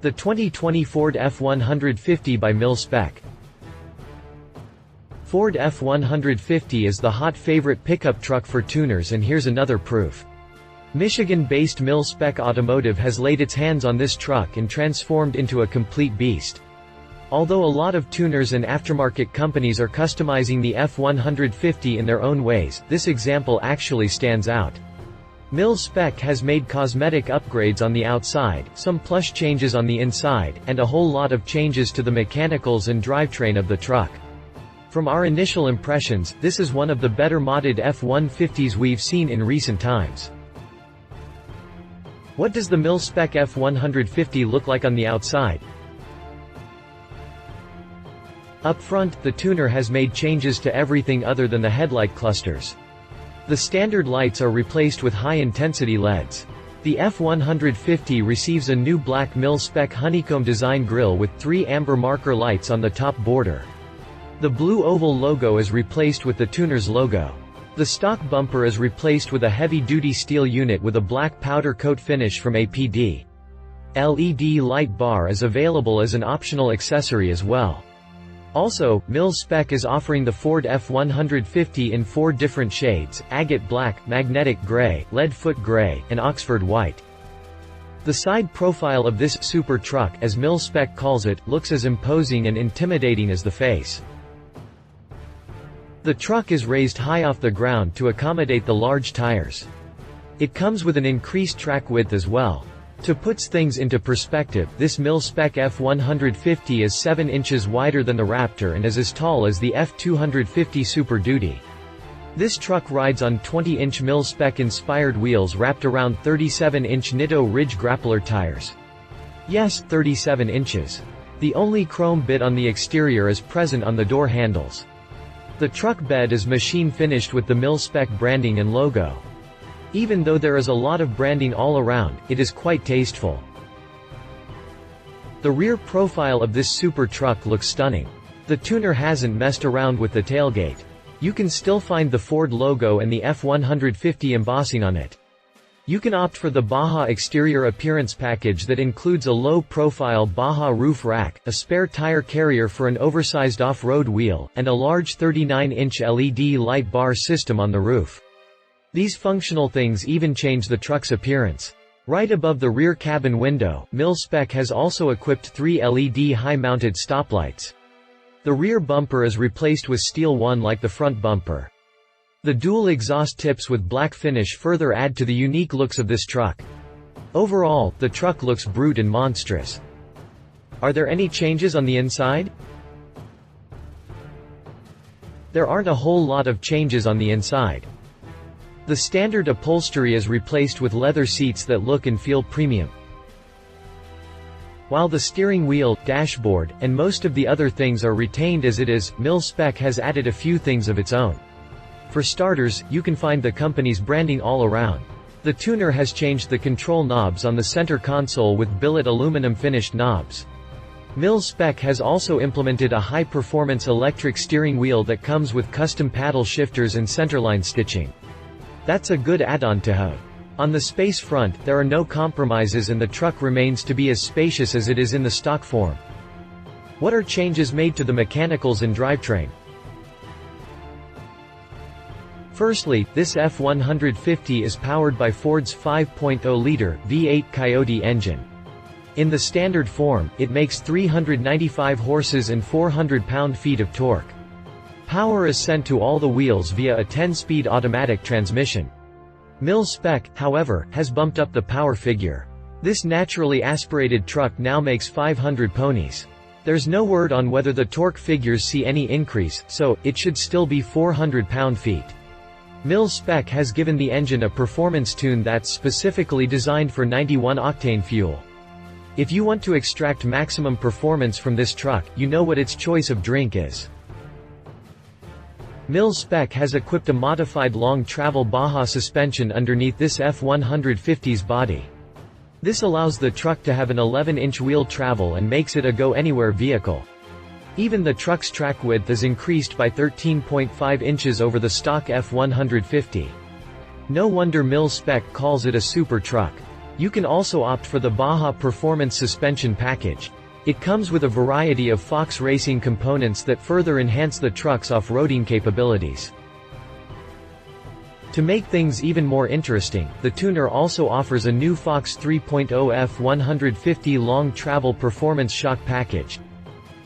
The 2020 Ford F-150 by Mil-Spec. Ford F-150 is the hot favorite pickup truck for tuners, and here's another proof. Michigan-based Mil-Spec Automotive has laid its hands on this truck and transformed into a complete beast. Although a lot of tuners and aftermarket companies are customizing the F-150 in their own ways, this example actually stands out. Mil-Spec has made cosmetic upgrades on the outside, some plush changes on the inside, and a whole lot of changes to the mechanicals and drivetrain of the truck. From our initial impressions, this is one of the better modded F-150s we've seen in recent times. What does the Mil-Spec F-150 look like on the outside? Up front, the tuner has made changes to everything other than the headlight clusters. The standard lights are replaced with high-intensity LEDs. The F-150 receives a new black Mil-Spec honeycomb design grille with 3 amber marker lights on the top border. The blue oval logo is replaced with the tuner's logo. The stock bumper is replaced with a heavy-duty steel unit with a black powder coat finish from APD. LED light bar is available as an optional accessory as well. Also, Mil-Spec is offering the Ford F-150 in 4 different shades: agate black, magnetic gray, leadfoot gray, and Oxford white. The side profile of this super truck, as Mil-Spec calls it, looks as imposing and intimidating as the face. The truck is raised high off the ground to accommodate the large tires. It comes with an increased track width as well. To put things into perspective, this Mil-Spec F-150 is 7 inches wider than the Raptor and is as tall as the F-250 Super Duty. This truck rides on 20-inch Mil-Spec inspired wheels wrapped around 37-inch Nitto Ridge Grappler tires. Yes, 37 inches. The only chrome bit on the exterior is present on the door handles. The truck bed is machine finished with the Mil-Spec branding and logo. Even though there is a lot of branding all around, it is quite tasteful. The rear profile of this super truck looks stunning. The tuner hasn't messed around with the tailgate. You can still find the Ford logo and the F-150 embossing on it. You can opt for the Baja exterior appearance package that includes a low-profile Baja roof rack, a spare tire carrier for an oversized off-road wheel, and a large 39-inch LED light bar system on the roof. These functional things even change the truck's appearance. Right above the rear cabin window, Mil-Spec has also equipped 3 LED high-mounted stoplights. The rear bumper is replaced with steel one like the front bumper. The dual exhaust tips with black finish further add to the unique looks of this truck. Overall, the truck looks brute and monstrous. Are there any changes on the inside? There aren't a whole lot of changes on the inside. The standard upholstery is replaced with leather seats that look and feel premium. While the steering wheel, dashboard, and most of the other things are retained as it is, Mil-Spec has added a few things of its own. For starters, you can find the company's branding all around. The tuner has changed the control knobs on the center console with billet aluminum finished knobs. Mil-Spec has also implemented a high-performance electric steering wheel that comes with custom paddle shifters and centerline stitching. That's a good add-on to have. On the space front, there are no compromises and the truck remains to be as spacious as it is in the stock form. What are changes made to the mechanicals and drivetrain? Firstly, this F-150 is powered by Ford's 5.0-liter V8 Coyote engine. In the standard form, it makes 395 horses and 400 pound-feet of torque. Power is sent to all the wheels via a 10-speed automatic transmission. Mil-Spec, however, has bumped up the power figure. This naturally aspirated truck now makes 500 ponies. There's no word on whether the torque figures see any increase, so it should still be 400 pound-feet. Mil-Spec has given the engine a performance tune that's specifically designed for 91-octane fuel. If you want to extract maximum performance from this truck, you know what its choice of drink is. Mil-Spec has equipped a modified long-travel Baja suspension underneath this F-150's body. This allows the truck to have an 11-inch wheel travel and makes it a go-anywhere vehicle. Even the truck's track width is increased by 13.5 inches over the stock F-150. No wonder Mil-Spec calls it a super truck. You can also opt for the Baja Performance suspension package. It comes with a variety of Fox racing components that further enhance the truck's off-roading capabilities. To make things even more interesting, the tuner also offers a new Fox 3.0 F-150 long travel performance shock package.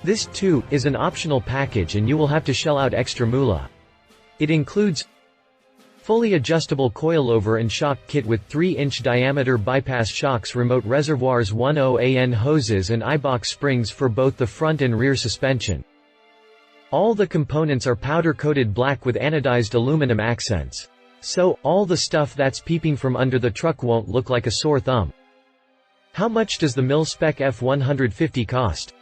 This, too, is an optional package and you will have to shell out extra moolah. It includes fully adjustable coilover and shock kit with 3-inch diameter bypass shocks, remote reservoirs, 10AN hoses and eyebox springs for both the front and rear suspension. All the components are powder-coated black with anodized aluminum accents. So, all the stuff that's peeping from under the truck won't look like a sore thumb. How much does the Mil-Spec F-150 cost?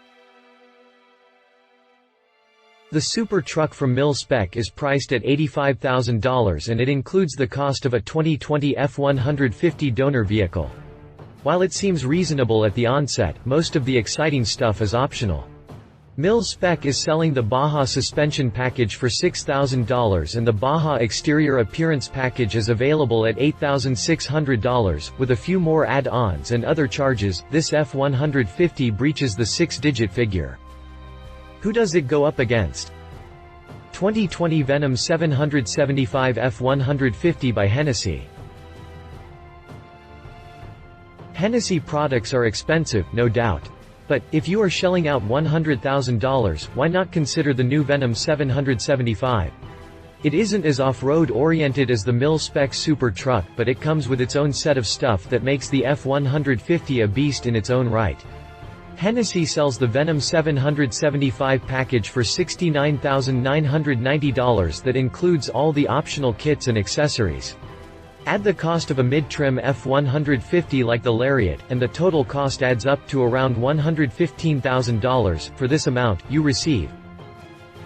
The super truck from Mil-Spec is priced at $85,000 and it includes the cost of a 2020 F-150 donor vehicle. While it seems reasonable at the onset, most of the exciting stuff is optional. Mil-Spec is selling the Baja suspension package for $6,000 and the Baja exterior appearance package is available at $8,600, with a few more add-ons and other charges. This F-150 breaches the 6-digit figure. Who does it go up against? 2020 Venom 775 F-150 by Hennessy. Hennessy products are expensive, no doubt. But, if you are shelling out $100,000, why not consider the new Venom 775? It isn't as off-road oriented as the Mil-Spec super truck, but it comes with its own set of stuff that makes the F-150 a beast in its own right. Hennessy sells the Venom 775 package for $69,990 that includes all the optional kits and accessories. Add the cost of a mid-trim F-150 like the Lariat, and the total cost adds up to around $115,000. For this amount, you receive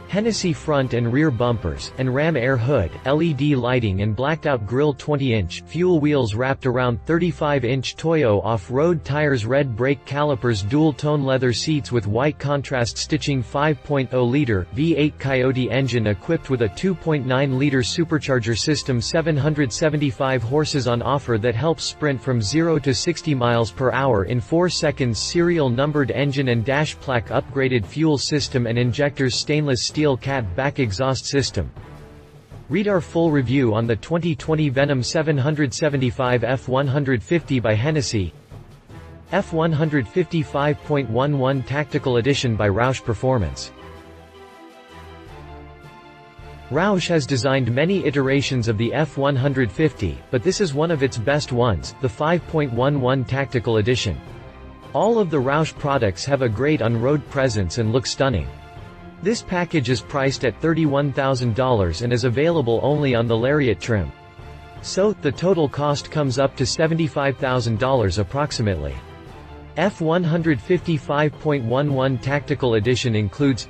Hennessy front and rear bumpers, and Ram air hood, LED lighting and blacked-out grille, 20-inch fuel wheels wrapped around 35-inch Toyo off-road tires, red brake calipers, dual-tone leather seats with white contrast stitching, 5.0-liter V8 Coyote engine equipped with a 2.9-liter supercharger system, 775 horses on offer that helps sprint from 0 to 60 miles per hour in 4 seconds, serial numbered engine and dash plaque, upgraded fuel system and injectors, stainless steel cat back exhaust system. Read our full review on the 2020 Venom 775 F-150 by Hennessy. F-150 5.11 Tactical Edition by Roush Performance. Roush has designed many iterations of the F-150, but this is one of its best ones, the 5.11 Tactical Edition. All of the Roush products have a great on-road presence and look stunning. This package is priced at $31,000 and is available only on the Lariat trim. So, the total cost comes up to $75,000 approximately. F-150 5.11 Tactical Edition includes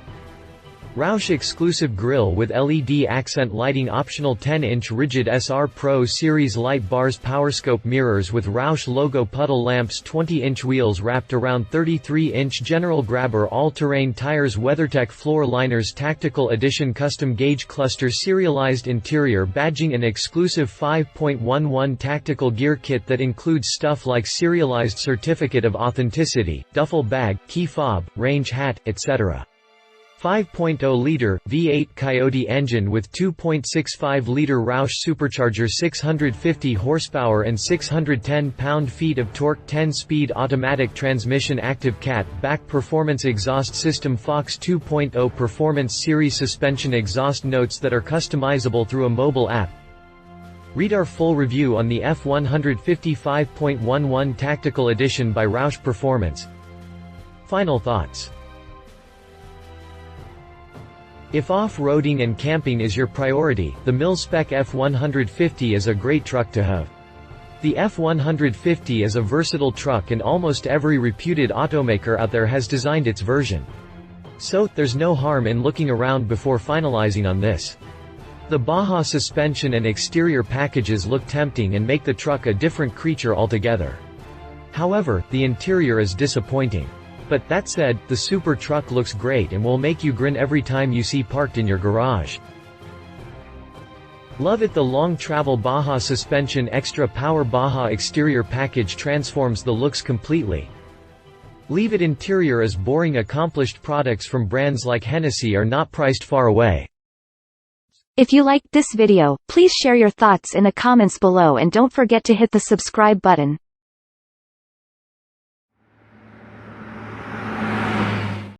Roush exclusive grille with LED accent lighting, optional 10-inch rigid SR Pro Series light bars, PowerScope mirrors with Roush logo, puddle lamps, 20-inch wheels wrapped around 33-inch general grabber, all-terrain tires, WeatherTech floor liners, Tactical Edition custom gauge cluster, serialized interior badging, an exclusive 5.11 tactical gear kit that includes stuff like serialized certificate of authenticity, duffel bag, key fob, range hat, etc. 5.0-liter V8 Coyote engine with 2.65-liter Roush supercharger, 650 horsepower and 610 pound-feet of torque, 10-speed automatic transmission, active cat back performance exhaust system, Fox 2.0 Performance Series suspension, exhaust notes that are customizable through a mobile app. Read our full review on the F-150 5.11 Tactical Edition by Roush Performance. Final thoughts. If off-roading and camping is your priority, the Mil-Spec F-150 is a great truck to have. The F-150 is a versatile truck and almost every reputed automaker out there has designed its version. So, there's no harm in looking around before finalizing on this. The Baja suspension and exterior packages look tempting and make the truck a different creature altogether. However, the interior is disappointing. But that said, the super truck looks great and will make you grin every time you see parked in your garage. Love it. The long travel Baja suspension extra power Baja exterior package transforms the looks completely. Leave it. Interior is boring. Accomplished products from brands like Hennessy are not priced far away. If you liked this video, please share your thoughts in the comments below and don't forget to hit the subscribe button.